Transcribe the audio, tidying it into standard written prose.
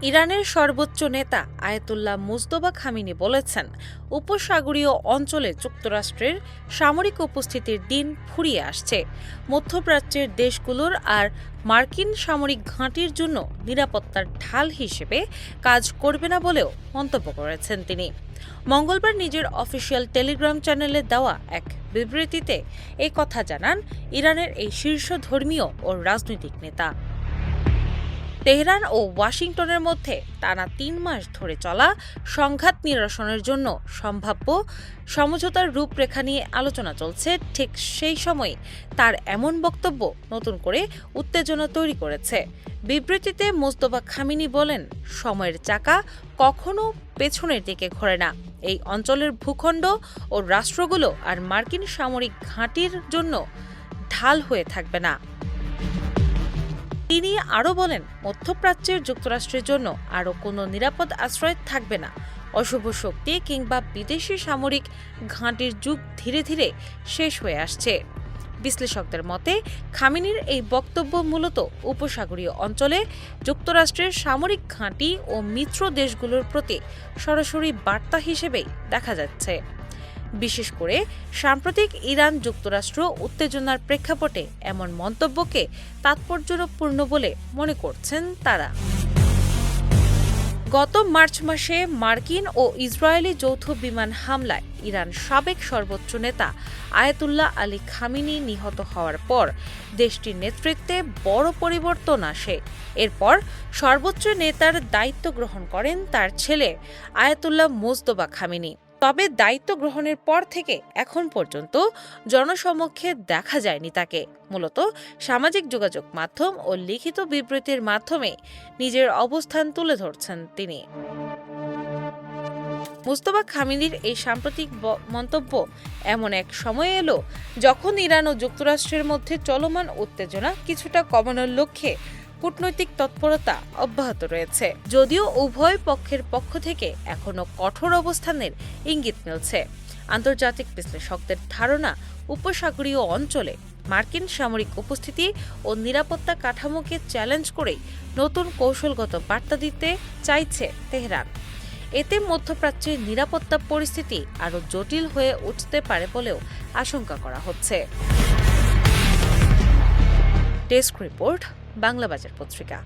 ইরানের সর্বোচ্চ নেতা আয়াতুল্লাহ মুজতবা খামেনি বলেছেন, উপসাগরীয় অঞ্চলে যুক্তরাষ্ট্রের সামরিক উপস্থিতির দিন ফুরিয়ে আসছে। মধ্যপ্রাচ্যের দেশগুলোর আর মার্কিন সামরিক ঘাঁটির জন্য নিরাপত্তার ঢাল হিসেবে কাজ করবে না বলেও মন্তব্য করেছেন তিনি। মঙ্গলবার নিজের অফিসিয়াল টেলিগ্রাম চ্যানেলে দেওয়া এক বিবৃতিতে এই কথা জানান ইরানের এই শীর্ষ ধর্মীয় ও রাজনৈতিক নেতা। তেহরান ও ওয়াশিংটনের মধ্যে টানা ৩ মাস ধরে চলা সংঘাত নিরসনের জন্য সম্ভাব্য সমঝোতার রূপরেখা নিয়ে আলোচনা চলছে। ঠিক সেই সময় তার এমন বক্তব্য নতুন করে উত্তেজনা তৈরি করেছে। বিবৃতিতে মুজতবা খামেনি বলেন, সময়ের চাকা কখনো পেছনের দিকে ঘোরে না। এই অঞ্চলের ভূখণ্ড ও রাষ্ট্রগুলো আর মার্কিন সামরিক ঘাঁটির জন্য ঢাল হয়ে থাকবে না। তিনি আরও বলেন, মধ্যপ্রাচ্যের যুক্তরাষ্ট্রের জন্য আরও কোনো নিরাপদ আশ্রয় থাকবে না। অশুভ শক্তি কিংবা বিদেশি সামরিক ঘাঁটির যুগ ধীরে ধীরে শেষ হয়ে আসছে। বিশ্লেষকদের মতে খামেনির এই বক্তব্য মূলত উপসাগরীয় অঞ্চলে যুক্তরাষ্ট্রের সামরিক ঘাঁটি ও মিত্র দেশগুলোর প্রতি সরাসরি বার্তা হিসেবেই দেখা যাচ্ছে। বিশেষ করে সাম্প্রতিক ইরান যুক্তরাষ্ট্র উত্তেজনার প্রেক্ষাপটে এমন মন্তব্যকে তাৎপর্যপূর্ণ বলে মনে করছেন তারা। গত মার্চ মাসে মার্কিন ও ইসরায়েলি যৌথ বিমান হামলায় ইরান সাবেক সর্বোচ্চ নেতা আয়াতুল্লাহ আলী খামেনি নিহত হওয়ার পর দেশটির নেতৃত্বে বড় পরিবর্তন আসে। এরপর সর্বোচ্চ নেতার দায়িত্ব গ্রহণ করেন তার ছেলে আয়াতুল্লাহ মুজতবা খামেনি। তবে দায়িত্ব গ্রহণের পর থেকে এখন পর্যন্ত জনসমক্ষে দেখা যায়নি তাকে। মূলত সামাজিক যোগাযোগ মাধ্যম ও লিখিত বিবৃতির মাধ্যমে নিজের অবস্থান তুলে ধরছেন তিনি। মুজতবা খামেনির এই সাম্প্রতিক মন্তব্য এমন এক সময়ে এলো যখন ইরান ও যুক্তরাষ্ট্রের মধ্যে চলমান উত্তেজনা কিছুটা কমানোর লক্ষ্যে কূটনৈতিক তৎপরতা অব্যাহত রয়েছে। যদিও উভয় পক্ষের পক্ষ থেকে এখনও কঠোর অবস্থানের ইঙ্গিত মিলছে। আন্তর্জাতিক বিশ্লেষকদের ধারণা, উপসাগরীয় অঞ্চলে মার্কিন সামরিক উপস্থিতি ও নিরাপত্তা কাঠামোকে চ্যালেঞ্জ করেই নতুন কৌশলগত বার্তা দিতে চাইছে তেহরান। এতে মধ্যপ্রাচ্যের নিরাপত্তা পরিস্থিতি আরও জটিল হয়ে উঠতে পারে বলেও আশঙ্কা করা হচ্ছে। ডেস্ক রিপোর্ট, বাংলা বাজার পত্রিকা।